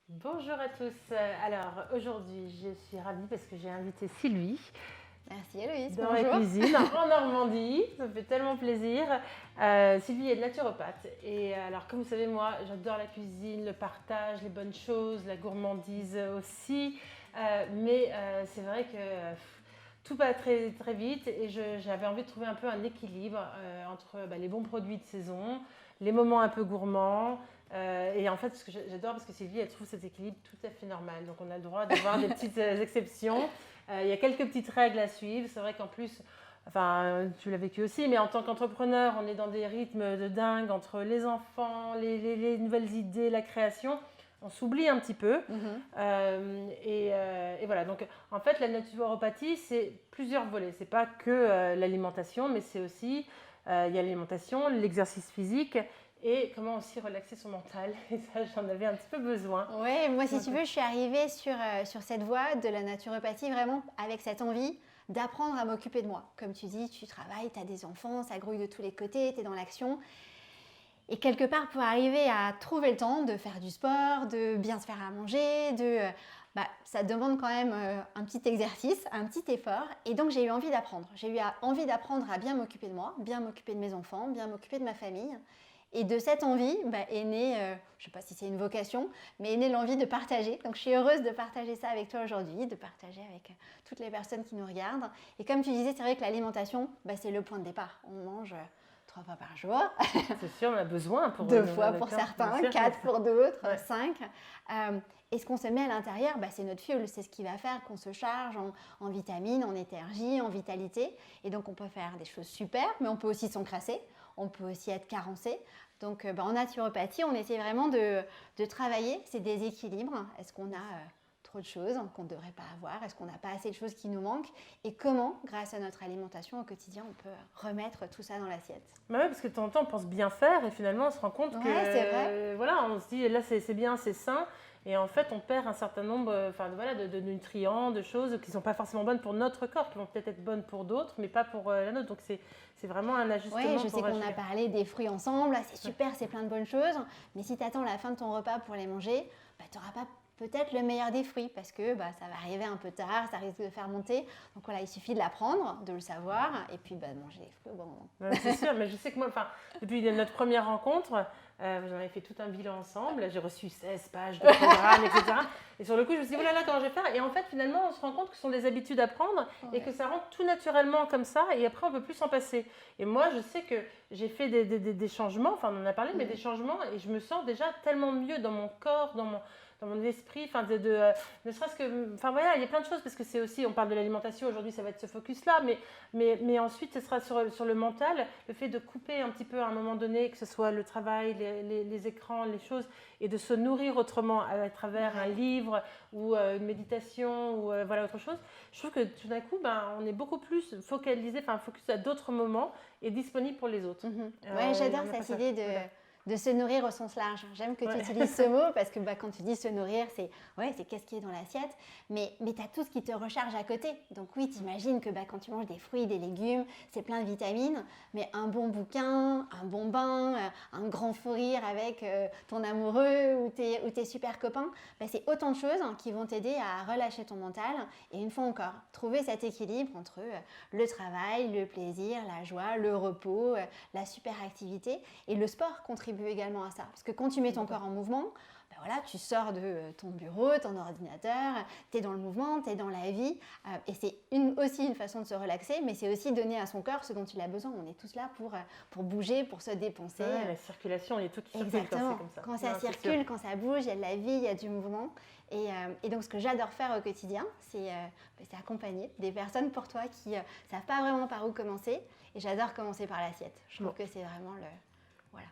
Bonjour à tous. Alors aujourd'hui, je suis ravie parce que j'ai invité Sylvie Merci Héloïse, dans ma bonjour. cuisine en Normandie. Ça me fait tellement plaisir. Sylvie est naturopathe. Et alors, comme vous savez, moi, j'adore la cuisine, le partage, les bonnes choses, la gourmandise aussi. Mais c'est vrai que tout va très, très vite et j'avais envie de trouver un peu un équilibre entre les bons produits de saison, les moments un peu gourmands. Et en fait, ce que j'adore, parce que Sylvie, elle trouve cet équilibre tout à fait normal. Donc, on a le droit d'avoir des petites exceptions. Il y a quelques petites règles à suivre. C'est vrai qu'en plus, enfin, tu l'as vécu aussi, mais en tant qu'entrepreneur, on est dans des rythmes de dingue entre les enfants, les nouvelles idées, la création. On s'oublie un petit peu. Mhm. Et voilà. Donc, en fait, la naturopathie, c'est plusieurs volets. C'est pas que l'alimentation, mais c'est aussi il y a l'alimentation, l'exercice physique et comment aussi relaxer son mental. Et ça, j'en avais un petit peu besoin. Ouais, moi si tu veux, je suis arrivée sur cette voie de la naturopathie vraiment avec cette envie d'apprendre à m'occuper de moi. Comme tu dis, tu travailles, tu as des enfants, ça grouille de tous les côtés, tu es dans l'action. Et quelque part, pour arriver à trouver le temps de faire du sport, de bien se faire à manger, ça demande quand même un petit exercice, un petit effort. Et donc, j'ai eu envie d'apprendre. Envie d'apprendre à bien m'occuper de moi, bien m'occuper de mes enfants, bien m'occuper de ma famille. Et de cette envie est née, je ne sais pas si c'est une vocation, mais est née l'envie de partager. Donc, je suis heureuse de partager ça avec toi aujourd'hui, de partager avec toutes les personnes qui nous regardent. Et comme tu disais, c'est vrai que l'alimentation, c'est le point de départ. On mange 3 fois par jour, C'est sûr, on a besoin pour 2 fois le pour corps, bien certains, sûr. 4 pour d'autres, Ouais. 5. Et ce qu'on se met à l'intérieur, c'est notre fuel, c'est ce qui va faire qu'on se charge en vitamines, en énergie, en vitalité. Et donc on peut faire des choses super, mais on peut aussi s'encrasser, on peut aussi être carencé. Donc en naturopathie, on essaie vraiment de travailler ces déséquilibres. Est-ce qu'on a trop de choses qu'on ne devrait pas avoir? Est-ce qu'on n'a pas assez de choses qui nous manquent? Et comment, grâce à notre alimentation au quotidien, on peut remettre tout ça dans l'assiette? Bah ouais, parce que de temps en temps, on pense bien faire et finalement, on se rend compte Ouais, c'est vrai. que, voilà, on se dit là, c'est bien, c'est sain. Et en fait, on perd un certain nombre de nutriments, de choses qui ne sont pas forcément bonnes pour notre corps, qui vont peut-être être bonnes pour d'autres, mais pas pour la nôtre. Donc, c'est vraiment un Ouais, ajustement je sais pour qu'on a agir. parlé des fruits ensemble, c'est super, c'est plein de bonnes choses, mais si tu attends la fin de ton repas pour les manger, tu n'auras pas peut-être le meilleur des fruits parce que ça va arriver un peu tard, ça risque de faire monter. Donc voilà, il suffit de l'apprendre, de le savoir et puis de manger les fruits au bon moment. Ouais, c'est sûr, mais je sais que moi, depuis notre première rencontre, j'en avais fait tout un bilan ensemble. J'ai reçu 16 pages de programme, etc. Et sur le coup, je me suis dit, oh là là, comment je vais faire? Et en fait, finalement, on se rend compte que ce sont des habitudes à prendre et que Ouais. ça rentre tout naturellement comme ça. Et après, on ne peut plus s'en passer. Et moi, je sais que j'ai fait des changements, enfin, on en a parlé, mais des changements. Et je me sens déjà tellement mieux dans mon corps, dans mon esprit, ne serait-ce que, enfin voilà, il y a plein de choses parce que c'est aussi, on parle de l'alimentation aujourd'hui, ça va être ce focus-là, mais ensuite, ce sera sur le mental, le fait de couper un petit peu à un moment donné, que ce soit le travail, les écrans, les choses, et de se nourrir autrement à travers un livre ou une méditation ou voilà autre chose. Je trouve que tout d'un coup, on est beaucoup plus focalisé, enfin focus à d'autres moments et disponible pour les autres. Ouais, Et j'adore on n'a pas cette ça. idée Voilà. de se nourrir au sens large. J'aime que tu Ouais. utilises ce mot parce que quand tu dis se nourrir, c'est qu'est-ce qui est dans l'assiette, mais tu as tout ce qui te recharge à côté. Donc oui, t'imagines que quand tu manges des fruits, des légumes, c'est plein de vitamines, mais un bon bouquin, un bon bain, un grand fou rire avec ton amoureux ou tes super copains, c'est autant de choses qui vont t'aider à relâcher ton mental et une fois encore, trouver cet équilibre entre le travail, le plaisir, la joie, le repos, la super activité. Et le sport contribue également à ça. Parce que quand tu mets ton corps en mouvement, voilà, tu sors de ton bureau, ton ordinateur, tu es dans le mouvement, tu es dans la vie. Et c'est aussi une façon de se relaxer, mais c'est aussi donner à son corps ce dont il a besoin. On est tous là pour bouger, pour se dépenser. Ouais, la circulation, il y a tout qui circule quand Exactement. c'est comme ça. Quand ça Non, c'est sûr. circule, quand ça bouge, il y a de la vie, il y a du mouvement. Et donc, ce que j'adore faire au quotidien, c'est accompagner des personnes pour toi qui ne savent pas vraiment par où commencer. Et j'adore commencer par l'assiette. Je trouve que c'est vraiment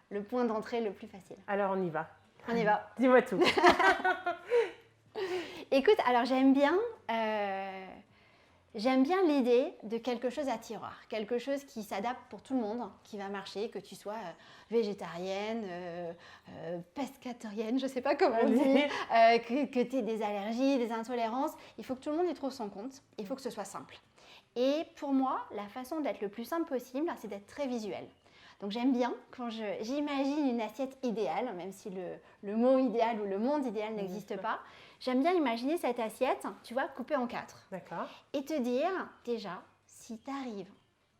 le point d'entrée le plus facile. Alors on y va. On y va. Dis-moi tout. Écoute, alors j'aime bien l'idée de quelque chose à tiroir, quelque chose qui s'adapte pour tout le monde, qui va marcher, que tu sois végétarienne, pescatorienne, je ne sais pas comment on dit, que tu aies des allergies, des intolérances. Il faut que tout le monde y trouve son compte, il faut que ce soit simple. Et pour moi, la façon d'être le plus simple possible, c'est d'être très visuel. Donc j'aime bien quand j'imagine une assiette idéale, même si le mot idéal ou le monde idéal n'existe pas. J'aime bien imaginer cette assiette, tu vois, coupée en 4. D'accord. Et te dire, déjà, si tu arrives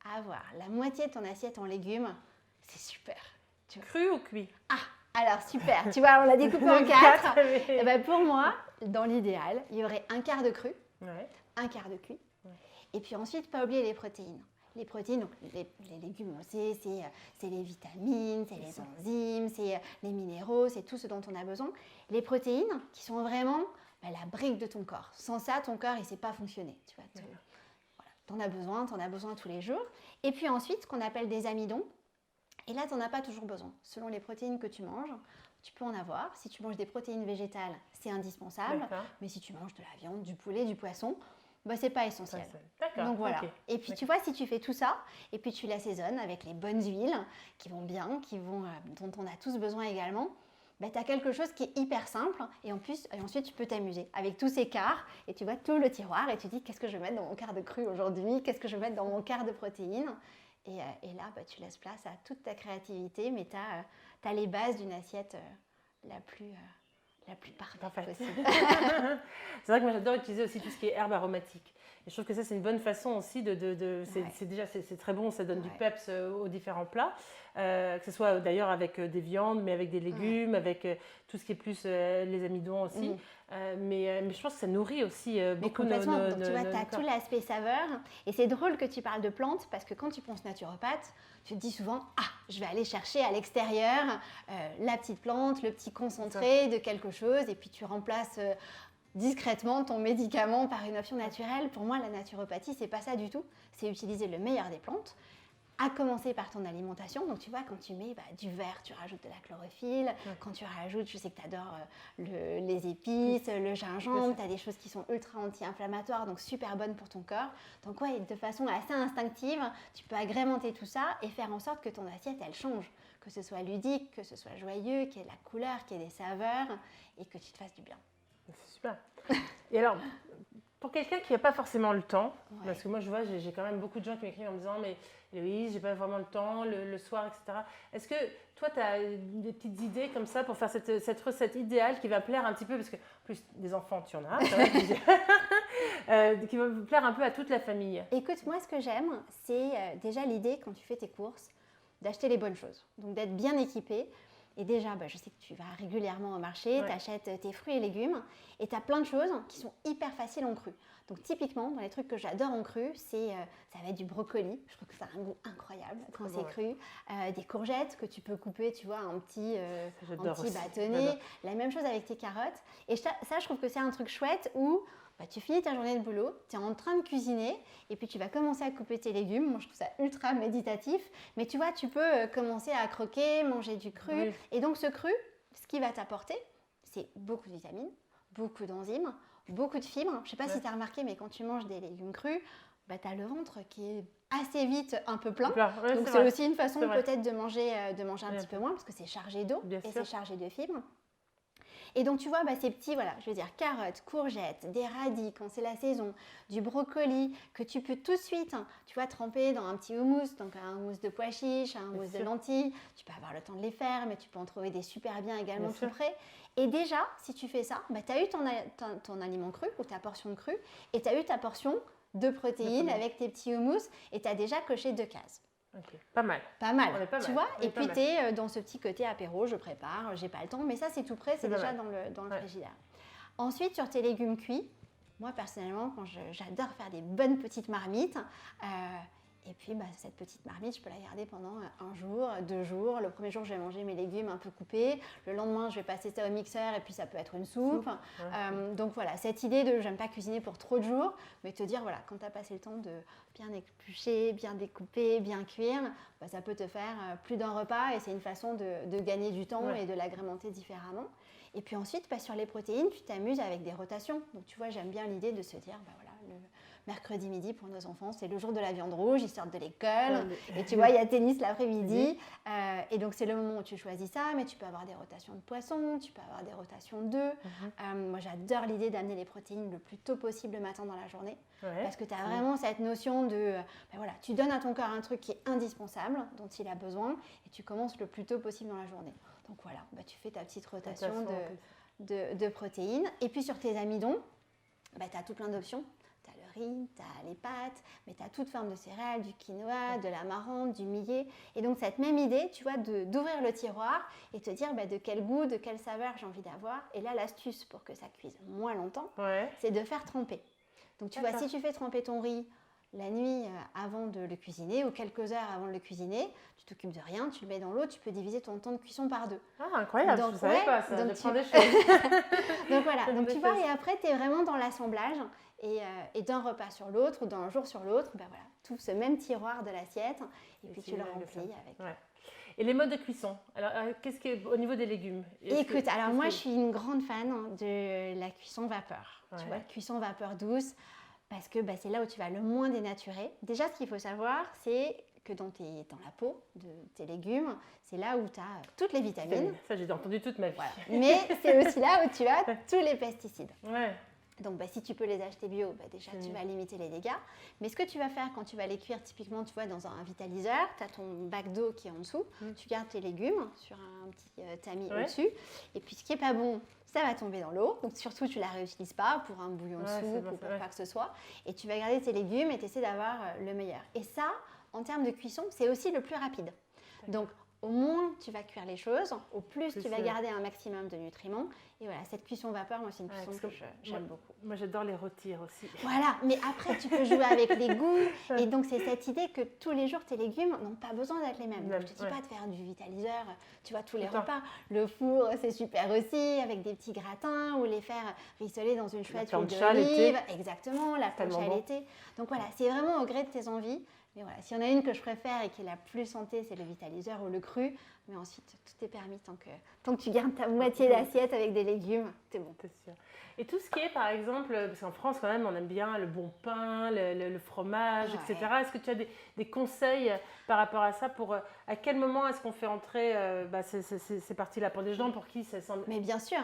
à avoir la moitié de ton assiette en légumes, c'est super. Cru ou cuit? Ah, alors super. Tu vois, on l'a découpé en 4. Et ben pour moi, dans l'idéal, il y aurait un quart de cru, un quart de cuit. Et puis ensuite, pas oublier les protéines. Les protéines, donc les légumes, on le sait, c'est les vitamines, c'est les enzymes, c'est les minéraux, c'est tout ce dont on a besoin. Les protéines qui sont vraiment la brique de ton corps. Sans ça, ton corps, il ne sait pas fonctionner. Tu vois, t'en as besoin tous les jours. Et puis ensuite, ce qu'on appelle des amidons. Et là, tu n'en as pas toujours besoin. Selon les protéines que tu manges, tu peux en avoir. Si tu manges des protéines végétales, c'est indispensable. Mais si tu manges de la viande, du poulet, du poisson, c'est pas essentiel. Donc voilà. Et puis tu vois, si tu fais tout ça, et puis tu l'assaisonnes avec les bonnes huiles qui vont bien, dont on a tous besoin également, tu as quelque chose qui est hyper simple et ensuite tu peux t'amuser avec tous ces quarts et tu vois tout le tiroir et tu dis qu'est-ce que je vais mettre dans mon quart de cru aujourd'hui, qu'est-ce que je vais mettre dans mon quart de protéines et là tu laisses place à toute ta créativité mais tu as les bases d'une assiette la plus parfaite possible. C'est vrai que moi j'adore utiliser aussi tout ce qui est herbes aromatiques. Et je trouve que ça c'est une bonne façon aussi c'est très bon, ça donne du peps aux différents plats. Que ce soit d'ailleurs avec des viandes, mais avec des légumes, avec tout ce qui est plus les amidons aussi. Mais je pense que ça nourrit aussi beaucoup Donc tu vois, tu as tout l'aspect saveur. Et c'est drôle que tu parles de plantes parce que quand tu penses naturopathe, tu te dis souvent « Ah, je vais aller chercher à l'extérieur la petite plante, le petit concentré de quelque chose. » Et puis tu remplaces discrètement ton médicament par une option naturelle. Pour moi, la naturopathie, c'est pas ça du tout. C'est utiliser le meilleur des plantes. À commencer par ton alimentation. Donc, tu vois, quand tu mets du vert, tu rajoutes de la chlorophylle. Quand tu rajoutes, je sais que tu adores les épices, le gingembre. Tu as des choses qui sont ultra anti-inflammatoires, donc super bonnes pour ton corps. Donc, de façon assez instinctive, tu peux agrémenter tout ça et faire en sorte que ton assiette, elle change. Que ce soit ludique, que ce soit joyeux, qu'il y ait de la couleur, qu'il y ait des saveurs et que tu te fasses du bien. C'est super. Et alors, pour quelqu'un qui n'a pas forcément le temps, parce que moi je vois, j'ai quand même beaucoup de gens qui m'écrivent en me disant mais Héloïse, j'ai pas vraiment le temps, le soir, etc. Est-ce que toi tu as des petites idées comme ça pour faire cette recette idéale qui va plaire un petit peu, parce que en plus des enfants tu en as, qui va plaire un peu à toute la famille? Écoute, moi ce que j'aime, c'est déjà l'idée quand tu fais tes courses, d'acheter les bonnes choses, donc d'être bien équipé. Et déjà, je sais que tu vas régulièrement au marché, tu achètes tes fruits et légumes et tu as plein de choses qui sont hyper faciles en cru. Donc typiquement, dans les trucs que j'adore en cru, ça va être du brocoli. Je trouve que ça a un goût incroyable quand c'est cru. Des courgettes que tu peux couper, tu vois, en petits bâtonnets. La même chose avec tes carottes. Et ça, je trouve que c'est un truc chouette où tu finis ta journée de boulot, tu es en train de cuisiner et puis tu vas commencer à couper tes légumes. Moi, je trouve ça ultra méditatif. Mais tu vois, tu peux commencer à croquer, manger du cru. Oui. Et donc, ce cru, ce qu'il va t'apporter, c'est beaucoup de vitamines, beaucoup d'enzymes, beaucoup de fibres. Je ne sais pas si tu as remarqué, mais quand tu manges des légumes crus, tu as le ventre qui est assez vite un peu plein. Donc, c'est aussi une façon peut-être de manger un petit peu moins parce que c'est chargé d'eau et c'est chargé de fibres. Et donc, tu vois, ces petits, je veux dire, carottes, courgettes, des radis quand c'est la saison, du brocoli que tu peux tout de suite, tu vois, tremper dans un petit houmous, donc un houmous de pois chiches, un houmous de lentilles. Tu peux avoir le temps de les faire, mais tu peux en trouver des super bien également tout prêts. Et déjà, si tu fais ça, tu as eu ton aliment cru ou ta portion de cru et tu as eu ta portion de protéines avec tes petits houmous et tu as déjà coché 2 cases. Okay. Pas mal, tu vois. Et puis tu es dans ce petit côté apéro, je prépare, j'ai pas le temps, mais ça c'est tout prêt, c'est déjà dans le frigidaire. Ensuite, sur tes légumes cuits, moi personnellement, j'adore faire des bonnes petites marmites. Et puis cette petite marmite, je peux la garder pendant 1 jour, 2 jours. Le premier jour, je vais manger mes légumes un peu coupés. Le lendemain, je vais passer ça au mixeur et puis ça peut être une soupe. Donc voilà, cette idée de j'aime pas cuisiner pour trop de jours, mais te dire quand tu as passé le temps de bien éplucher, bien découper, bien cuire, ça peut te faire plus d'un repas et c'est une façon de gagner du temps et de l'agrémenter différemment. Et puis ensuite, sur les protéines, tu t'amuses avec des rotations. Donc tu vois, j'aime bien l'idée de se dire, mercredi midi pour nos enfants, c'est le jour de la viande rouge, ils sortent de l'école et tu vois, il y a tennis l'après-midi. Et donc, c'est le moment où tu choisis ça, mais tu peux avoir des rotations de poissons, tu peux avoir des rotations d'œufs. Moi, j'adore l'idée d'amener les protéines le plus tôt possible le matin dans la journée parce que tu as vraiment cette notion de, voilà, tu donnes à ton corps un truc qui est indispensable, dont il a besoin et tu commences le plus tôt possible dans la journée. Donc voilà, tu fais ta petite rotation de protéines. Et puis sur tes amidons, tu as tout plein d'options. Tu as le riz, tu as les pâtes, mais tu as toute forme de céréales, du quinoa, de l'amarante, du millet. Et donc cette même idée, tu vois, d'ouvrir le tiroir et te dire de quel goût, de quelle saveur j'ai envie d'avoir. Et là, l'astuce pour que ça cuise moins longtemps, c'est de faire tremper. Donc tu vois, si tu fais tremper ton riz la nuit avant de le cuisiner ou quelques heures avant de le cuisiner, tu t'occupes de rien, tu le mets dans l'eau, tu peux diviser ton temps de cuisson par 2. Ah, incroyable, je ne savais pas ça, donc j'apprends des choses. Donc voilà, donc tu vois, et après tu es vraiment dans l'assemblage et d'un repas sur l'autre ou d'un jour sur l'autre, voilà, tout ce même tiroir de l'assiette et puis tu le remplis avec. Et les modes de cuisson, alors qu'est-ce qui est au niveau des légumes? Écoute, alors moi je suis une grande fan de la cuisson vapeur, tu vois, cuisson vapeur douce. Parce que c'est là où tu vas le moins dénaturer. Déjà, ce qu'il faut savoir, c'est que dans la peau de tes légumes, c'est là où tu as toutes les vitamines. Ça, j'ai entendu toute ma vie. Voilà. Mais c'est aussi là où tu as tous les pesticides. Ouais. Donc, si tu peux les acheter bio, déjà, tu vas limiter les dégâts. Mais ce que tu vas faire quand tu vas les cuire, typiquement, tu vois, dans un vitaliseur, tu as ton bac d'eau qui est en dessous. Tu gardes tes légumes sur un petit tamis au-dessus. Et puis, ce qui n'est pas bon, ça va tomber dans l'eau. Donc, surtout, tu ne la réutilises pas pour un bouillon de soupe ou pour quoi que ce soit. Et tu vas garder tes légumes et tu essaies d'avoir le meilleur. Et ça, en termes de cuisson, c'est aussi le plus rapide. Donc, au moins tu vas cuire les choses, au plus tu vas garder un maximum de nutriments. Et voilà, cette cuisson vapeur, moi, c'est une cuisson que j'aime beaucoup. Moi, j'adore les rôtir aussi. Voilà, mais après, tu peux jouer avec les goûts. Et donc, c'est cette idée que tous les jours, tes légumes n'ont pas besoin d'être les mêmes. Donc, je ne te dis pas de faire du vitaliseur, tu vois, tous les repas. Le four, c'est super aussi, avec des petits gratins ou les faire rissoler dans une chouette huile d'olive. Exactement, la planche à l'été. Donc, voilà, c'est vraiment au gré de tes envies. Mais voilà, s'il y en a une que je préfère et qui est la plus santé, c'est le vitaliseur ou le cru. Mais ensuite, tout est permis tant que tu gardes ta moitié d'assiette avec des légumes, c'est bon. C'est sûr. Et tout ce qui est, par exemple, parce qu'en France, quand même, on aime bien le bon pain, le fromage, etc. Est-ce que tu as des conseils par rapport à ça pour à quel moment est-ce qu'on fait entrer ces parties-là pour des gens pour qui ça semble Mais bien sûr.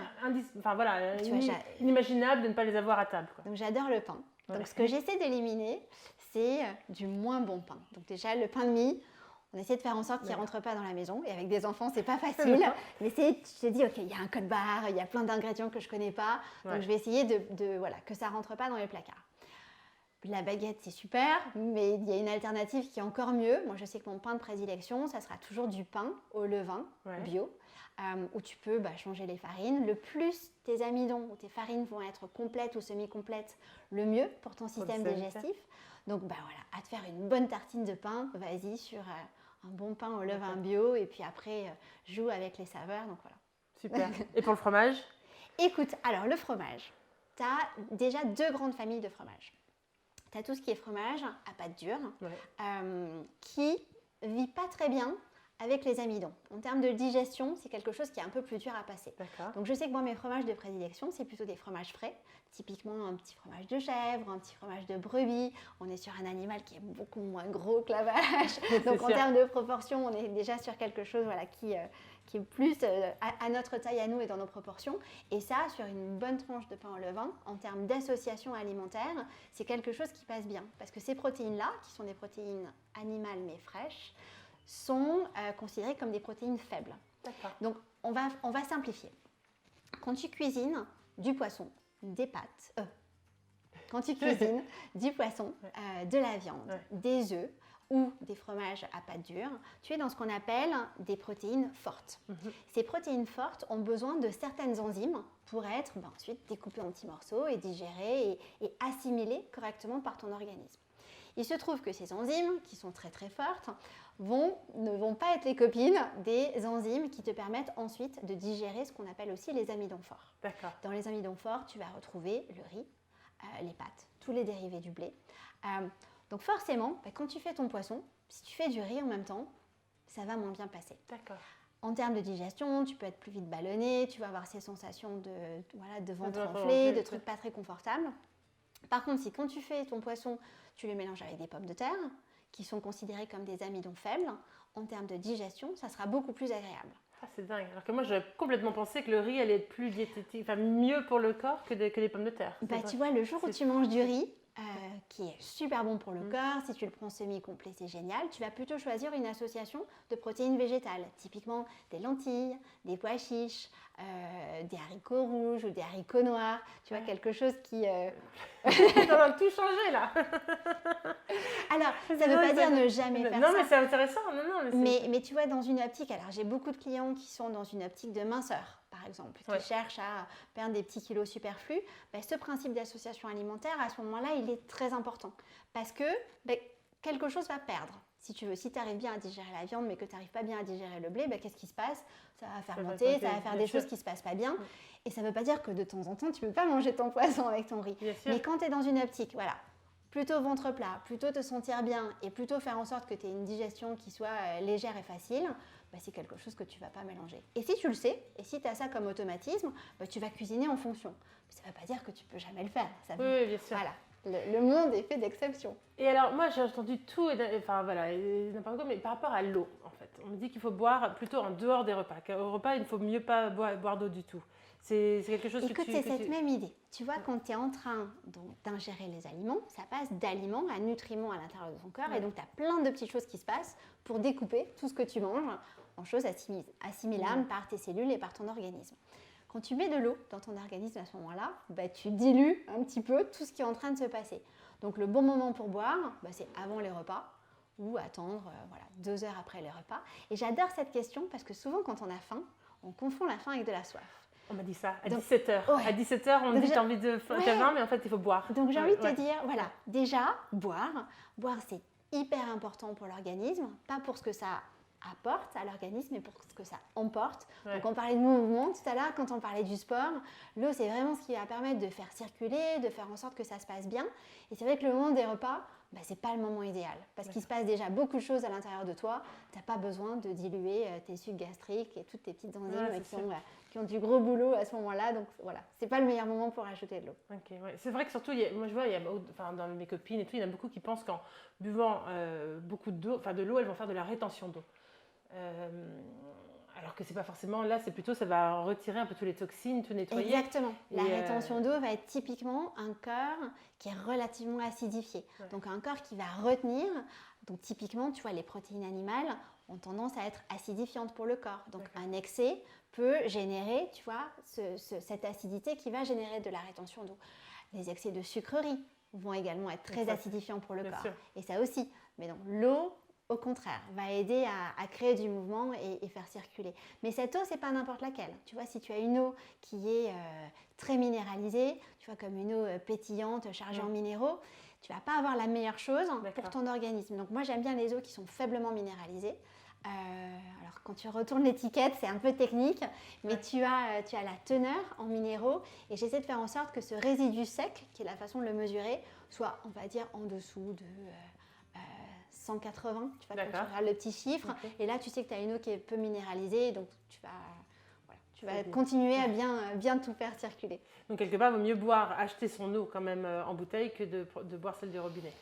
Inimaginable de ne pas les avoir à table, quoi. Donc, j'adore le pain. Donc, ce que j'essaie d'éliminer, c'est du moins bon pain. Donc déjà, le pain de mie, on essaie de faire en sorte qu'il ne rentre pas dans la maison. Et avec des enfants, c'est pas facile. Mais je te dis, OK, il y a un code barre, il y a plein d'ingrédients que je ne connais pas. Donc je vais essayer que ça ne rentre pas dans les placards. La baguette, c'est super, mais il y a une alternative qui est encore mieux. Moi, je sais que mon pain de prédilection, ça sera toujours du pain au levain bio, où tu peux changer les farines. Le plus tes amidons ou tes farines vont être complètes ou semi-complètes, le mieux pour ton système digestif. Donc, voilà, à te faire une bonne tartine de pain, vas-y sur un bon pain au levain bio et puis après, joue avec les saveurs. Donc, voilà. Super. Et pour le fromage? Écoute, alors le fromage, tu as déjà 2 grandes familles de fromage. Tu as tout ce qui est fromage à pâte dure, qui ne vit pas très bien avec les amidons. En termes de digestion, c'est quelque chose qui est un peu plus dur à passer. Donc je sais que moi, mes fromages de prédilection, c'est plutôt des fromages frais. Typiquement un petit fromage de chèvre, un petit fromage de brebis. On est sur un animal qui est beaucoup moins gros que la vache. Donc en termes de proportion, on est déjà sur quelque chose qui est plus à notre taille à nous et dans nos proportions. Et ça, sur une bonne tranche de pain au levain, en termes d'association alimentaire, c'est quelque chose qui passe bien. Parce que ces protéines-là, qui sont des protéines animales mais fraîches, sont considérées comme des protéines faibles. Donc, on va simplifier. Quand tu cuisines du poisson, des pâtes, quand tu cuisines du poisson, de la viande, des œufs ou des fromages à pâte dure, tu es dans ce qu'on appelle des protéines fortes. Ces protéines fortes ont besoin de certaines enzymes pour être ensuite découpées en petits morceaux et digérées et assimilées correctement par ton organisme. Il se trouve que ces enzymes, qui sont très très fortes, ne vont pas être les copines des enzymes qui te permettent ensuite de digérer ce qu'on appelle aussi les amidons forts. Dans les amidons forts, tu vas retrouver le riz, les pâtes, tous les dérivés du blé. Donc forcément, quand tu fais ton poisson, si tu fais du riz en même temps, ça va moins bien passer. En termes de digestion, tu peux être plus vite ballonné, tu vas avoir ces sensations de ventre enflé, de trucs pas très confortables. Par contre, si quand tu fais ton poisson, tu le mélanges avec des pommes de terre, qui sont considérées comme des amidons faibles, en termes de digestion, ça sera beaucoup plus agréable. Ah, c'est dingue. Alors que moi, j'aurais complètement pensé que le riz allait être plus diététique, enfin mieux pour le corps que les pommes de terre. Tu vois, le jour où tu manges du riz, qui est super bon pour le corps, si tu le prends semi-complet, c'est génial, tu vas plutôt choisir une association de protéines végétales, typiquement des lentilles, des pois chiches, des haricots rouges ou des haricots noirs, tu vois, quelque chose qui... On a tout changé là. Alors, ça ne veut pas dire ne jamais faire ça. Non, mais c'est intéressant. Mais tu vois, dans une optique, alors j'ai beaucoup de clients qui sont dans une optique de minceur, par exemple, qui cherchent à perdre des petits kilos superflus. Ce principe d'association alimentaire, à ce moment-là, il est très important parce que quelque chose va perdre. Si tu arrives bien à digérer la viande, mais que tu n'arrives pas bien à digérer le blé, qu'est-ce qui se passe? Ça va fermenter, ça va faire des choses qui ne se passent pas bien. Et ça ne veut pas dire que de temps en temps, tu ne peux pas manger ton poisson avec ton riz. Mais quand tu es dans une optique, voilà, plutôt ventre plat, plutôt te sentir bien et plutôt faire en sorte que tu aies une digestion qui soit légère et facile, c'est quelque chose que tu ne vas pas mélanger. Et si tu le sais, et si tu as ça comme automatisme, tu vas cuisiner en fonction. Mais ça ne veut pas dire que tu ne peux jamais le faire. Oui, bien sûr. Voilà. Le monde est fait d'exceptions. Et alors, moi, j'ai entendu tout, n'importe quoi, mais par rapport à l'eau, en fait. On me dit qu'il faut boire plutôt en dehors des repas. Qu'au repas, il ne faut mieux pas boire d'eau du tout. C'est quelque chose Écoute, c'est cette même idée. Tu vois, quand tu es en train d'ingérer les aliments, ça passe d'aliments à nutriments à l'intérieur de ton corps. Et donc, tu as plein de petites choses qui se passent pour découper tout ce que tu manges en choses assimilables par tes cellules et par ton organisme. Quand tu mets de l'eau dans ton organisme à ce moment-là, tu dilues un petit peu tout ce qui est en train de se passer. Donc le bon moment pour boire, c'est avant les repas ou attendre 2 heures après les repas. Et j'adore cette question parce que souvent quand on a faim, on confond la faim avec de la soif. On m'a dit ça, à 17h. Ouais. À 17h, on me dit que tu as envie de faim, mais en fait, il faut boire. Donc j'ai envie de te dire, voilà, déjà, boire c'est hyper important pour l'organisme, pas pour ce que ça apporte à l'organisme et pour ce que ça emporte. Donc on parlait de mouvement tout à l'heure, quand on parlait du sport, l'eau c'est vraiment ce qui va permettre de faire circuler, de faire en sorte que ça se passe bien. Et c'est vrai que le moment des repas, c'est pas le moment idéal parce qu'il se passe déjà beaucoup de choses à l'intérieur de toi. Tu n'as pas besoin de diluer tes sucs gastriques et toutes tes petites enzymes qui ont du gros boulot à ce moment-là. Donc voilà, c'est pas le meilleur moment pour ajouter de l'eau. C'est vrai que surtout, moi je vois, dans mes copines et tout, il y en a beaucoup qui pensent qu'en buvant beaucoup d'eau, de l'eau, elles vont faire de la rétention d'eau. Alors que c'est pas forcément, là c'est plutôt ça va retirer un peu toutes les toxines, tout nettoyer. Exactement, la rétention d'eau va être typiquement un corps qui est relativement acidifié, donc un corps qui va retenir, donc typiquement tu vois les protéines animales ont tendance à être acidifiantes pour le corps, donc un excès peut générer tu vois cette acidité qui va générer de la rétention d'eau. Les excès de sucreries vont également être très acidifiants pour le corps, et ça aussi, mais donc l'eau au contraire, va aider à créer du mouvement et faire circuler. Mais cette eau, c'est pas n'importe laquelle. Tu vois, si tu as une eau qui est très minéralisée, tu vois, comme une eau pétillante, chargée en minéraux, tu vas pas avoir la meilleure chose pour ton organisme. Donc moi, j'aime bien les eaux qui sont faiblement minéralisées. Alors quand tu retournes l'étiquette, c'est un peu technique, mais tu as la teneur en minéraux et j'essaie de faire en sorte que ce résidu sec, qui est la façon de le mesurer, soit, on va dire, en dessous de 180, tu vois, quand tu regardes le petit chiffre. Et là, tu sais que tu as une eau qui est peu minéralisée, donc tu vas continuer à bien tout faire circuler. Donc, quelque part, il vaut mieux acheter son eau quand même en bouteille que de boire celle du robinet.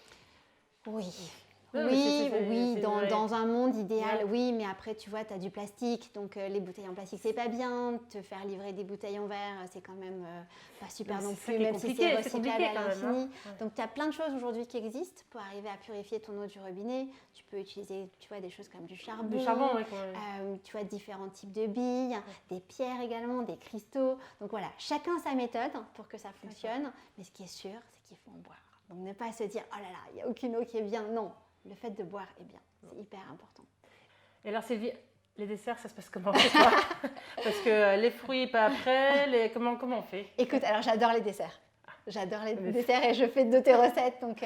Oui. Oui, dans un monde idéal, oui, mais après, tu vois, tu as du plastique, donc les bouteilles en plastique, c'est pas bien. Te faire livrer des bouteilles en verre, c'est quand même pas super non plus, même si c'est recyclable à l'infini. Donc, tu as plein de choses aujourd'hui qui existent pour arriver à purifier ton eau du robinet. Tu peux utiliser, tu vois, des choses comme du charbon. Du charbon, oui. Tu vois, différents types de billes, des pierres également, des cristaux. Donc, voilà, chacun sa méthode pour que ça fonctionne. Mais ce qui est sûr, c'est qu'il faut en boire. Donc, ne pas se dire, oh là là, il n'y a aucune eau qui est bien. Non. Le fait de boire est bien, c'est hyper important. Et alors Sylvie, les desserts, ça se passe comment chez toi? Parce que les fruits, pas après, comment on fait? Écoute, alors j'adore les desserts. J'adore les desserts et je fais de tes recettes. Donc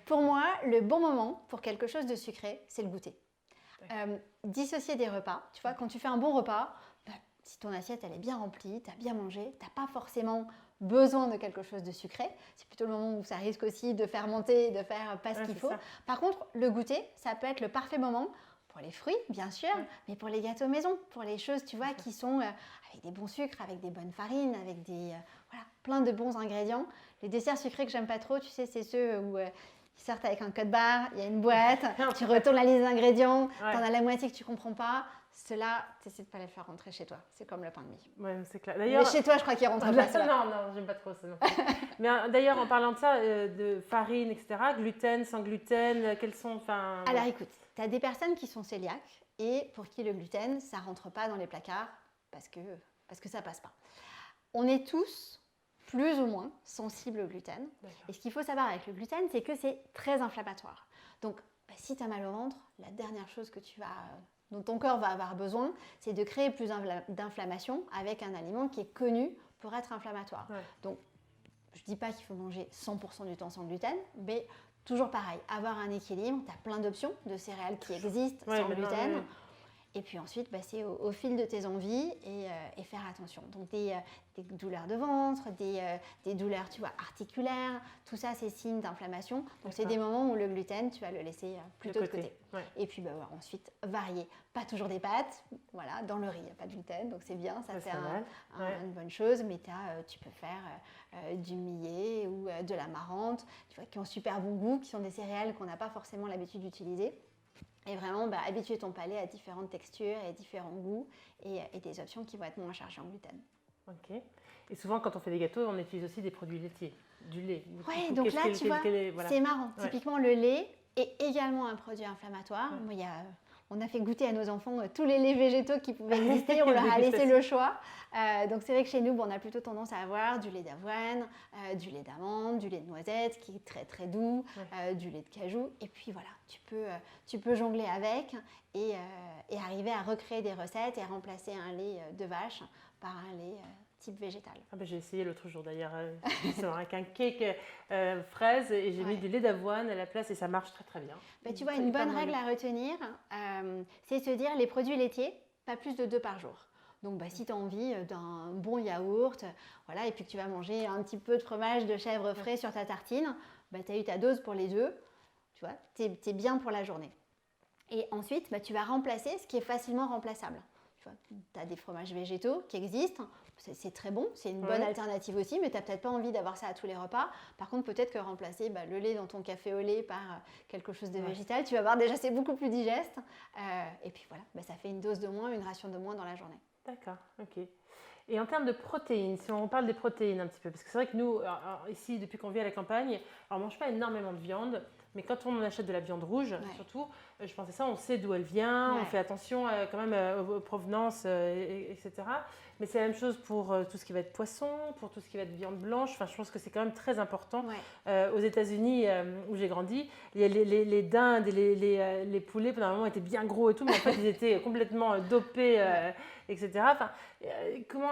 pour moi, le bon moment pour quelque chose de sucré, c'est le goûter. Dissocier des repas. Tu vois, quand tu fais un bon repas, si ton assiette elle est bien remplie, tu as bien mangé, tu n'as pas forcément besoin de quelque chose de sucré. C'est plutôt le moment où ça risque aussi de fermenter et de faire pas ce qu'il faut. Par contre, le goûter, ça peut être le parfait moment pour les fruits, bien sûr, mais pour les gâteaux maison, pour les choses, tu vois, qui sont avec des bons sucres, avec des bonnes farines, avec des voilà, plein de bons ingrédients. Les desserts sucrés que j'aime pas trop, tu sais, c'est ceux où ils sortent avec un code barre, il y a une boîte, tu retournes la liste d'ingrédients, t'en as la moitié que tu comprends pas. Ceux-là, t'essaies de pas les faire rentrer chez toi. C'est comme le pain de mie. Ouais, c'est clair. Mais chez toi, je crois qu'il rentre pas. Non, j'aime pas trop ça. Non. Mais d'ailleurs, en parlant de ça, de farine, etc., gluten, sans gluten, quels sont... Alors écoute, tu as des personnes qui sont cœliaques et pour qui le gluten, ça rentre pas dans les placards parce que ça passe pas. On est tous plus ou moins sensibles au gluten. Et ce qu'il faut savoir avec le gluten, c'est que c'est très inflammatoire. Donc, si tu as mal au ventre, la dernière chose dont ton corps va avoir besoin, c'est de créer plus d'inflammation avec un aliment qui est connu pour être inflammatoire. Ouais. Donc, je ne dis pas qu'il faut manger 100% du temps sans gluten, mais toujours pareil, avoir un équilibre. Tu as plein d'options de céréales qui existent sans gluten. Ouais. Et puis ensuite, c'est au fil de tes envies et faire attention. Donc des douleurs de ventre, des douleurs articulaires, tout ça c'est signe d'inflammation. Donc c'est des moments où le gluten, tu vas le laisser plutôt de côté. Ouais. Et puis ensuite, varier. Pas toujours des pâtes, voilà, dans le riz, il n'y a pas de gluten, donc c'est bien, ça c'est une bonne chose. Mais tu peux faire du millet ou de l'amarante, qui ont super bon goût, qui sont des céréales qu'on n'a pas forcément l'habitude d'utiliser. Et vraiment habituer ton palais à différentes textures et différents goûts et des options qui vont être moins chargées en gluten. Ok. Et souvent, quand on fait des gâteaux, on utilise aussi des produits laitiers, du lait. Oui, donc là, tu vois, c'est marrant. Ouais. Typiquement, le lait est également un produit inflammatoire. Ouais. On a fait goûter à nos enfants tous les laits végétaux qui pouvaient exister. On leur a laissé le choix. Donc, c'est vrai que chez nous, on a plutôt tendance à avoir du lait d'avoine, du lait d'amande, du lait de noisette qui est très, très doux, du lait de cajou. Et puis, voilà, tu peux jongler avec et arriver à recréer des recettes et à remplacer un lait de vache par un lait type végétal. J'ai essayé l'autre jour d'ailleurs, avec un cake fraise et j'ai mis du lait d'avoine à la place et ça marche très très bien. Tu vois, une bonne règle à retenir, c'est se dire les produits laitiers, pas plus de 2 par jour. Donc si tu as envie d'un bon yaourt, voilà, et puis que tu vas manger un petit peu de fromage de chèvre frais sur ta tartine, tu as eu ta dose pour les deux, tu vois, tu es bien pour la journée. Et ensuite, tu vas remplacer ce qui est facilement remplaçable. Tu as des fromages végétaux qui existent, c'est très bon, c'est une bonne alternative aussi, mais tu n'as peut-être pas envie d'avoir ça à tous les repas. Par contre, peut-être que remplacer le lait dans ton café au lait par quelque chose de végétal, tu vas voir déjà c'est beaucoup plus digeste. Et puis voilà, ça fait une dose de moins, une ration de moins dans la journée. D'accord, ok. Et en termes de protéines, si on parle des protéines un petit peu, parce que c'est vrai que nous, ici, depuis qu'on vit à la campagne, on ne mange pas énormément de viande, mais quand on achète de la viande rouge, surtout, je pensais ça, on sait d'où elle vient, on fait attention quand même aux provenances, etc. Mais c'est la même chose pour tout ce qui va être poisson, pour tout ce qui va être viande blanche. Enfin, je pense que c'est quand même très important. Aux États-Unis, où j'ai grandi, les dindes et les poulets, pendant un moment, étaient bien gros et tout, mais en fait, ils étaient complètement dopés, etc.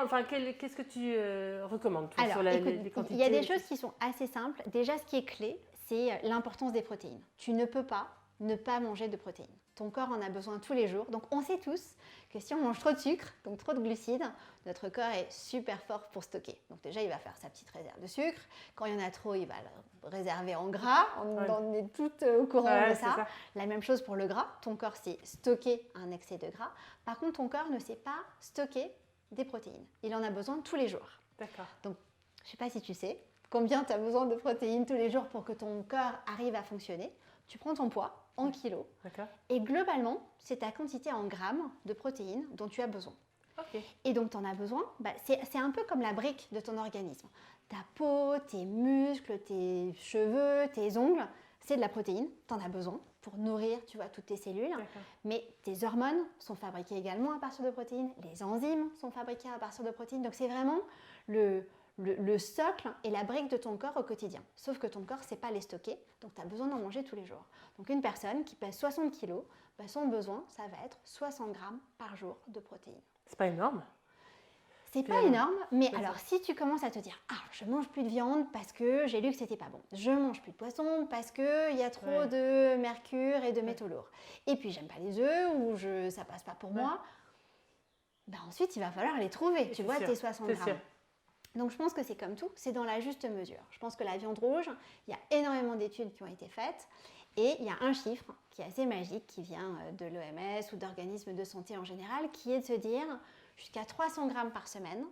Enfin, qu'est-ce que tu recommandes toi, sur les quantités? Il y a des choses qui sont assez simples. Déjà, ce qui est clé, c'est l'importance des protéines. Tu ne peux pas ne pas manger de protéines. Ton corps en a besoin tous les jours. Donc, on sait tous que si on mange trop de sucre, donc trop de glucides, notre corps est super fort pour stocker. Donc déjà, il va faire sa petite réserve de sucre. Quand il y en a trop, il va le réserver en gras. On est toutes au courant de ça. La même chose pour le gras. Ton corps sait stocker un excès de gras. Par contre, ton corps ne sait pas stocker des protéines. Il en a besoin tous les jours. D'accord. Donc, je ne sais pas si tu sais combien tu as besoin de protéines tous les jours pour que ton corps arrive à fonctionner. Tu prends ton poids en kilos. D'accord. Et globalement, c'est ta quantité en grammes de protéines dont tu as besoin. Okay. Et donc, tu en as besoin, c'est un peu comme la brique de ton organisme. Ta peau, tes muscles, tes cheveux, tes ongles, c'est de la protéine, tu en as besoin pour nourrir, tu vois, toutes tes cellules. Mais tes hormones sont fabriquées également à partir de protéines, les enzymes sont fabriquées à partir de protéines. Donc, c'est vraiment le socle et la brique de ton corps au quotidien. Sauf que ton corps ne sait pas les stocker, donc tu as besoin d'en manger tous les jours. Donc une personne qui pèse 60 kg, son besoin, ça va être 60 grammes par jour de protéines. C'est pas énorme? C'est pas énorme, mais alors si tu commences à te dire « Ah, je mange plus de viande parce que j'ai lu que c'était pas bon. Je mange plus de poisson parce qu'il y a trop de mercure et de métaux lourds. Et puis j'aime pas les œufs ou ça passe pas pour moi. » Ensuite, il va falloir les trouver, tu vois, tes 60 grammes. Sûr. Donc, je pense que c'est comme tout, c'est dans la juste mesure. Je pense que la viande rouge, il y a énormément d'études qui ont été faites et il y a un chiffre qui est assez magique, qui vient de l'OMS ou d'organismes de santé en général, qui est de se dire jusqu'à 300 grammes par semaine,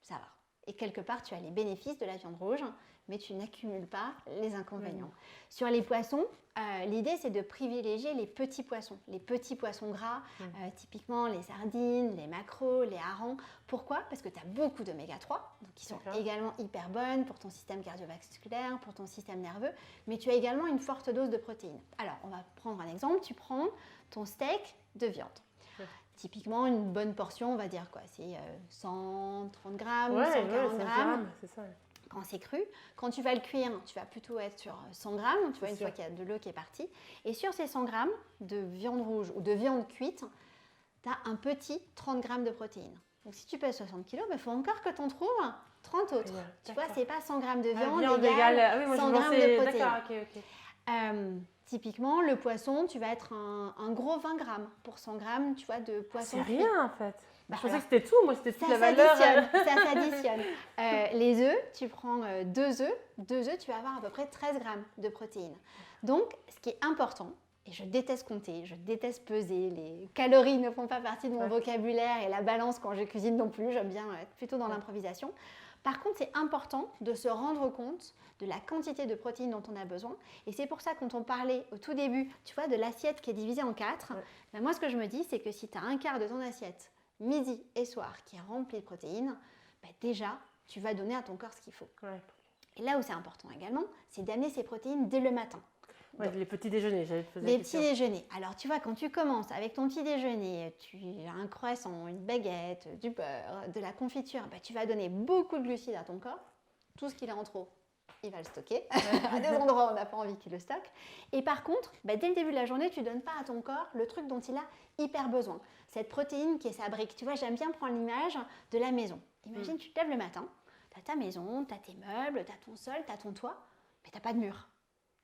ça va. Et quelque part, tu as les bénéfices de la viande rouge, mais tu n'accumules pas les inconvénients. Sur les poissons, l'idée, c'est de privilégier les petits poissons gras, typiquement les sardines, les maquereaux, les harengs. Pourquoi? Parce que tu as beaucoup d'oméga 3, donc qui sont également hyper bonnes pour ton système cardiovasculaire, pour ton système nerveux, mais tu as également une forte dose de protéines. Alors, on va prendre un exemple. Tu prends ton steak de viande. Typiquement, une bonne portion, on va dire quoi? C'est 130 grammes, 140 grammes. C'est ça. Quand c'est cru. Quand tu vas le cuire, tu vas plutôt être sur 100 grammes, tu vois, une fois qu'il y a de l'eau qui est partie. Et sur ces 100 grammes de viande rouge ou de viande cuite, tu as un petit 30 grammes de protéines. Donc, si tu pèses 60 kg, il faut encore que tu en trouves 30 autres. Tu vois, ce n'est pas 100 grammes de viande égale 100 grammes de protéines. D'accord, Typiquement, le poisson, tu vas être un gros 20 grammes pour 100 grammes, tu vois, de poisson. C'est rien en fait. Je pensais que c'était tout, moi c'était toute la valeur. Ça s'additionne. Les œufs, tu prends 2 œufs. 2 œufs, tu vas avoir à peu près 13 grammes de protéines. Donc, ce qui est important, et je déteste compter, je déteste peser, les calories ne font pas partie de mon vocabulaire et la balance quand je cuisine non plus, j'aime bien être plutôt dans l'improvisation. Par contre, c'est important de se rendre compte de la quantité de protéines dont on a besoin. Et c'est pour ça, quand on parlait au tout début, tu vois, de l'assiette qui est divisée en 4, ben moi, ce que je me dis, c'est que si tu as un quart de ton assiette, midi et soir, qui est rempli de protéines, ben déjà, tu vas donner à ton corps ce qu'il faut. Et là où c'est important également, c'est d'amener ces protéines dès le matin. Donc, les petits déjeuners, j'avais posé les petits déjeuners. Alors, tu vois, quand tu commences avec ton petit déjeuner, tu as un croissant, une baguette, du beurre, de la confiture, bah, tu vas donner beaucoup de glucides à ton corps. Tout ce qu'il a en trop, il va le stocker. À des endroits où on n'a pas envie qu'il le stocke. Et par contre, bah, dès le début de la journée, tu ne donnes pas à ton corps le truc dont il a hyper besoin. Cette protéine qui est sa brique. Tu vois, j'aime bien prendre l'image de la maison. Imagine, tu te lèves le matin, tu as ta maison, tu as tes meubles, tu as ton sol, tu as ton toit, mais tu n'as pas de mur.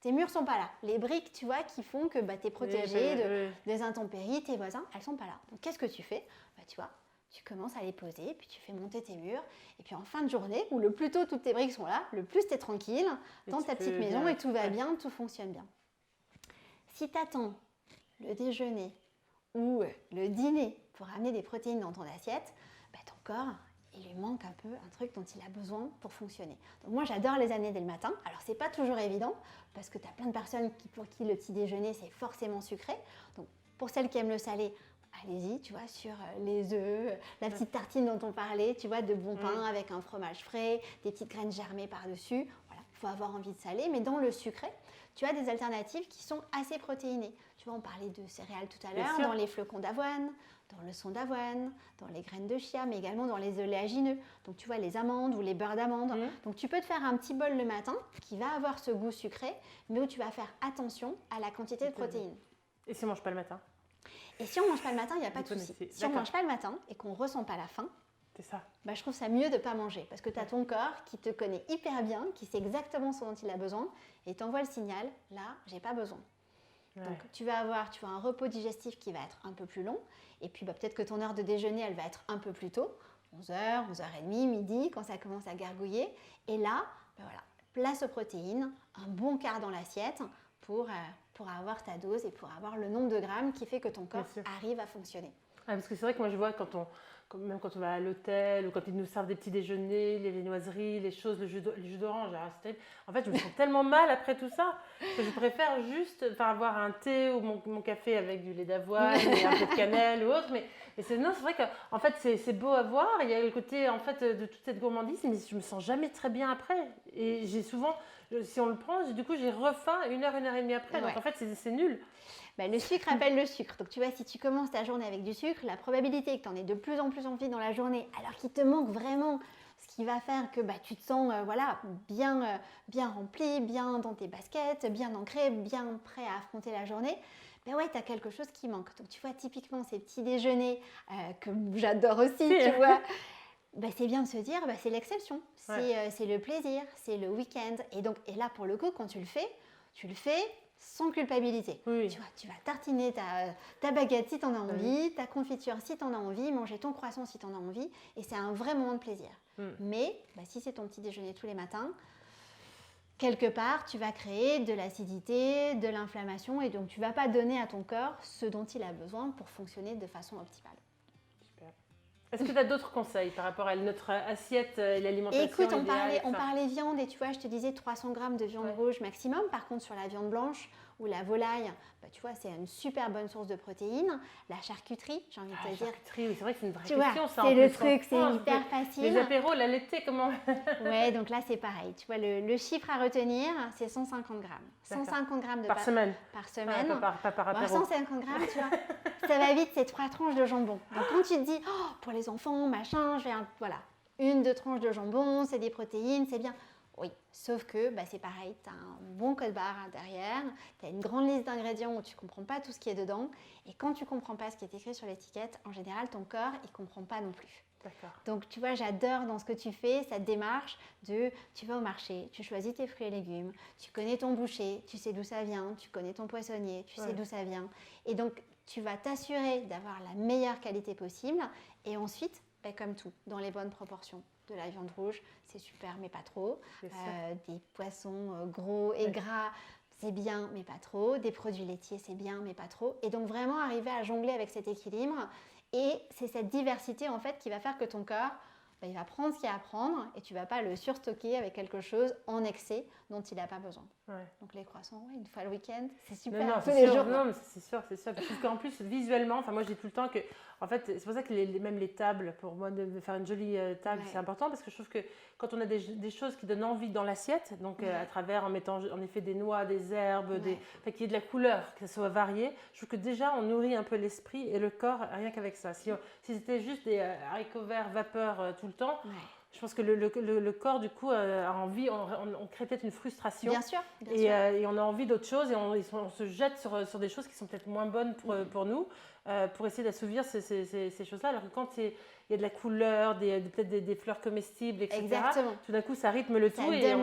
Tes murs sont pas là. Les briques, tu vois, qui font que bah, tu es protégé des intempéries, tes voisins, elles sont pas là. Donc, qu'est-ce que tu fais? Bah, tu vois, tu commences à les poser, puis tu fais monter tes murs. Et puis, en fin de journée, où le plus tôt toutes tes briques sont là, le plus tu es tranquille dans ta petite maison et tout va bien, tout fonctionne bien. Si tu attends le déjeuner ou le dîner pour amener des protéines dans ton assiette, bah, ton corps, il lui manque un peu un truc dont il a besoin pour fonctionner. Donc moi, j'adore les amener dès le matin. Alors, c'est pas toujours évident parce que tu as plein de personnes pour qui le petit déjeuner, c'est forcément sucré. Donc, pour celles qui aiment le salé, allez-y, tu vois, sur les œufs, la petite tartine dont on parlait, tu vois, de bon pain avec un fromage frais, des petites graines germées par-dessus. Voilà, il faut avoir envie de salé. Mais dans le sucré, tu as des alternatives qui sont assez protéinées. Tu vois, on parlait de céréales tout à l'heure, dans les flocons d'avoine, dans le son d'avoine, dans les graines de chia, mais également dans les oléagineux. Donc, tu vois, les amandes ou les beurres d'amande. Donc, tu peux te faire un petit bol le matin qui va avoir ce goût sucré, mais où tu vas faire attention à la quantité de protéines. Et si on ne mange pas le matin? Et si on ne mange pas le matin, il n'y a pas de souci. Si on ne mange pas le matin et qu'on ne ressent pas la faim, c'est ça. Bah, je trouve ça mieux de ne pas manger parce que tu as ton corps qui te connaît hyper bien, qui sait exactement ce dont il a besoin et t'envoie le signal, là, j'ai pas besoin. Donc, tu vas avoir un repos digestif qui va être un peu plus long. Et puis, bah, peut-être que ton heure de déjeuner, elle va être un peu plus tôt. 11h, 11h30, midi, quand ça commence à gargouiller. Et là, bah, voilà, place aux protéines, un bon quart dans l'assiette pour avoir ta dose et pour avoir le nombre de grammes qui fait que ton corps arrive à fonctionner. Parce que c'est vrai que moi, je vois même quand on va à l'hôtel ou quand ils nous servent des petits déjeuners, les viennoiseries, les choses, le jus d'orange, c'est terrible. En fait, je me sens tellement mal après tout ça que je préfère juste avoir un thé ou mon café avec du lait d'avoine et un peu de cannelle ou autre. Mais c'est vrai qu'en fait, c'est beau à voir. Il y a le côté en fait, de toute cette gourmandise, mais je me sens jamais très bien après. Et j'ai souvent, si on le prend, du coup, j'ai refaim 1 heure, 1h30 après. Donc en fait, c'est nul. Bah, le sucre appelle le sucre. Donc, tu vois, si tu commences ta journée avec du sucre, la probabilité que tu en aies de plus en plus envie dans la journée, alors qu'il te manque vraiment ce qui va faire que bah, tu te sens bien rempli, bien dans tes baskets, bien ancré, bien prêt à affronter la journée, ben ouais, tu as quelque chose qui manque. Donc, tu vois, typiquement, ces petits déjeuners que j'adore aussi, tu vois, bah, c'est bien de se dire, bah, c'est l'exception, c'est le plaisir, c'est le week-end. Et là, pour le coup, quand tu le fais sans culpabilité. Tu vois, tu vas tartiner ta baguette si tu en as envie, ta confiture si tu en as envie, manger ton croissant si tu en as envie, et c'est un vrai moment de plaisir. Mais bah, si c'est ton petit déjeuner tous les matins, quelque part, tu vas créer de l'acidité, de l'inflammation, et donc tu ne vas pas donner à ton corps ce dont il a besoin pour fonctionner de façon optimale. Super. Est-ce que tu as d'autres conseils par rapport à notre assiette et l'alimentation Écoute, on idéale, parlait viande et tu vois, je te disais 300 grammes de viande rouge maximum. Par contre, sur la viande blanche ou la volaille, bah, tu vois, c'est une super bonne source de protéines. La charcuterie, j'ai envie de te dire. La charcuterie, oui, c'est vrai que c'est une vraie Tu question. vois, Ça, c'est le truc, c'est hyper facile. Les apéros, la laitée, comment? Ouais, donc là, c'est pareil. Tu vois, le chiffre à retenir, c'est 150 grammes. 150 grammes de par semaine. Par semaine. Pas par apéro. 150 grammes, tu vois, ça va vite, c'est 3 tranches de jambon. Donc quand tu te dis, oh, pour les enfants, machin, voilà, 1-2 tranches de jambon, c'est des protéines, c'est bien. Oui, sauf que bah, c'est pareil, tu as un bon code barre derrière, tu as une grande liste d'ingrédients où tu ne comprends pas tout ce qui est dedans. Et quand tu ne comprends pas ce qui est écrit sur l'étiquette, en général, ton corps, il ne comprend pas non plus. D'accord. Donc, tu vois, j'adore dans ce que tu fais, cette démarche de tu vas au marché, tu choisis tes fruits et légumes, tu connais ton boucher, tu sais d'où ça vient, tu connais ton poissonnier, tu sais d'où ça vient. Et donc, tu vas t'assurer d'avoir la meilleure qualité possible. Et ensuite, ben, comme tout, dans les bonnes proportions. De la viande rouge, c'est super, mais pas trop. Des poissons gros et gras, c'est bien, mais pas trop. Des produits laitiers, c'est bien, mais pas trop. Et donc, vraiment arriver à jongler avec cet équilibre. Et c'est cette diversité en fait qui va faire que ton corps, bah, il va prendre ce qu'il y a à prendre et tu ne vas pas le surstocker avec quelque chose en excès dont il n'a pas besoin. Ouais. Donc les croissants, une fois le week-end, c'est super. Non, tous les jours. Non, mais c'est sûr. Parce qu'en plus, visuellement, moi je dis tout le temps que, en fait, c'est pour ça que même les tables, pour moi, de faire une jolie table, c'est important parce que je trouve que quand on a des choses qui donnent envie dans l'assiette, donc à travers, en mettant en effet des noix, des herbes, qu'il y ait de la couleur, que ça soit varié, je trouve que déjà on nourrit un peu l'esprit et le corps rien qu'avec ça. Si c'était juste des haricots verts vapeur tout le temps, je pense que le corps, du coup, a envie, on crée peut-être une frustration. Bien sûr. Et on a envie d'autre chose et on se jette sur des choses qui sont peut-être moins bonnes pour nous, pour essayer d'assouvir ces choses-là. Alors que quand il y a de la couleur, peut-être des fleurs comestibles, etc., exactement. Tout d'un coup, ça rythme le tout et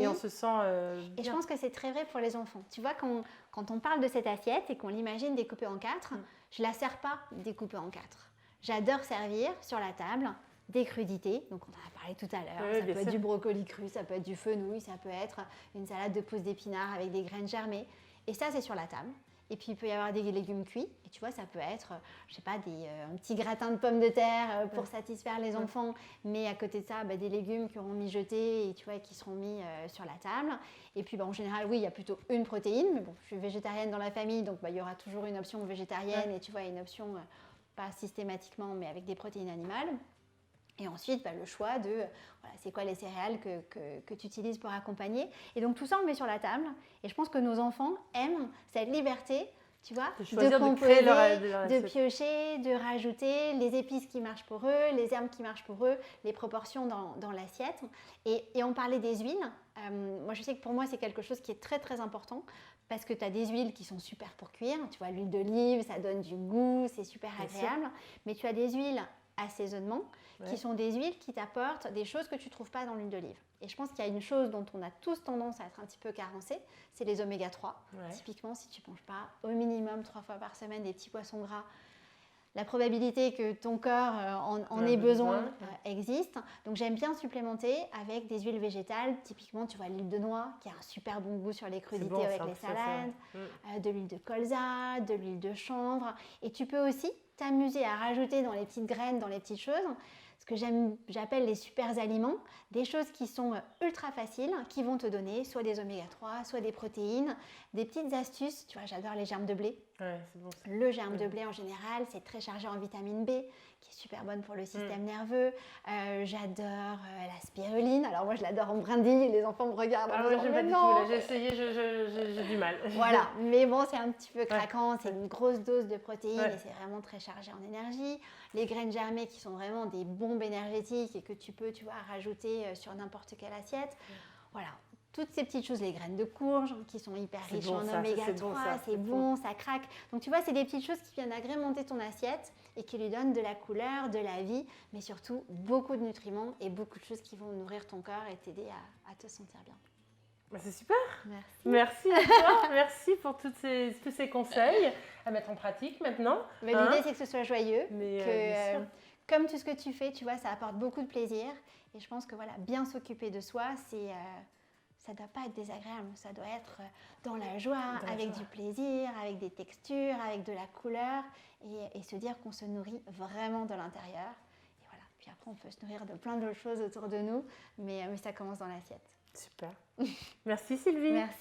on se sent bien. Et je pense que c'est très vrai pour les enfants. Tu vois, quand on parle de cette assiette et qu'on l'imagine découpée en 4, je ne la sers pas découpée en 4. J'adore servir sur la table des crudités, donc on en a parlé tout à l'heure, ça peut être du brocoli cru, ça peut être du fenouil, ça peut être une salade de pousses d'épinards avec des graines germées, et ça c'est sur la table. Et puis il peut y avoir des légumes cuits, et tu vois ça peut être, je sais pas, un petit gratin de pommes de terre pour satisfaire les enfants, mais à côté de ça, des légumes qui auront mijoté et tu vois qui seront mis sur la table. Et puis en général, oui, il y a plutôt une protéine, mais bon, je suis végétarienne dans la famille, donc il y aura toujours une option végétarienne et tu vois une option pas systématiquement, mais avec des protéines animales. Et ensuite, le choix de c'est quoi les céréales que tu utilises pour accompagner. Et donc tout ça, on met sur la table. Et je pense que nos enfants aiment cette liberté, tu vois, de composer, de piocher, de rajouter les épices qui marchent pour eux, les herbes qui marchent pour eux, les proportions dans l'assiette. Et on parlait des huiles. Moi, je sais que pour moi, c'est quelque chose qui est très, très important. Parce que tu as des huiles qui sont super pour cuire. Tu vois, l'huile d'olive, ça donne du goût, c'est super agréable. Mais tu as des huiles assaisonnement, qui sont des huiles qui t'apportent des choses que tu ne trouves pas dans l'huile d'olive. Et je pense qu'il y a une chose dont on a tous tendance à être un petit peu carencé, c'est les oméga 3. Typiquement, si tu ne manges pas au minimum 3 fois par semaine des petits poissons gras, la probabilité que ton corps en ait besoin existe. Donc j'aime bien supplémenter avec des huiles végétales. Typiquement, tu vois l'huile de noix qui a un super bon goût sur les crudités avec les salades, de l'huile de colza, de l'huile de chanvre. Et tu peux aussi t'amuser à rajouter dans les petites graines, dans les petites choses, ce que j'appelle les super aliments, des choses qui sont ultra faciles, qui vont te donner soit des oméga 3, soit des protéines, des petites astuces. Tu vois, j'adore les germes de blé. Ouais, c'est bon, ça. Le germe de blé en général, c'est très chargé en vitamine B, qui est super bonne pour le système nerveux. J'adore la spiruline. Alors moi, je l'adore en brindille. Les enfants me regardent. Ah ouais, j'aime pas du tout. J'ai essayé, j'ai du mal. Voilà, mais bon, c'est un petit peu craquant. C'est une grosse dose de protéines et c'est vraiment très chargé en énergie. Les graines germées qui sont vraiment des bombes énergétiques et que tu peux, tu vois, rajouter sur n'importe quelle assiette. Voilà. Toutes ces petites choses, les graines de courge qui sont hyper riches en oméga 3, c'est bon, ça craque. Donc tu vois, c'est des petites choses qui viennent agrémenter ton assiette et qui lui donnent de la couleur, de la vie, mais surtout beaucoup de nutriments et beaucoup de choses qui vont nourrir ton corps et t'aider à te sentir bien. C'est super. Merci. Merci à toi. Merci pour tous ces conseils à mettre en pratique maintenant. L'idée, c'est que ce soit joyeux, comme tout ce que tu fais, tu vois, ça apporte beaucoup de plaisir. Et je pense que voilà, bien s'occuper de soi, ça ne doit pas être désagréable, ça doit être dans la joie, du plaisir, avec des textures, avec de la couleur et se dire qu'on se nourrit vraiment de l'intérieur. Et Puis après, on peut se nourrir de plein d'autres choses autour de nous, mais ça commence dans l'assiette. Super. Merci Sylvie. Merci.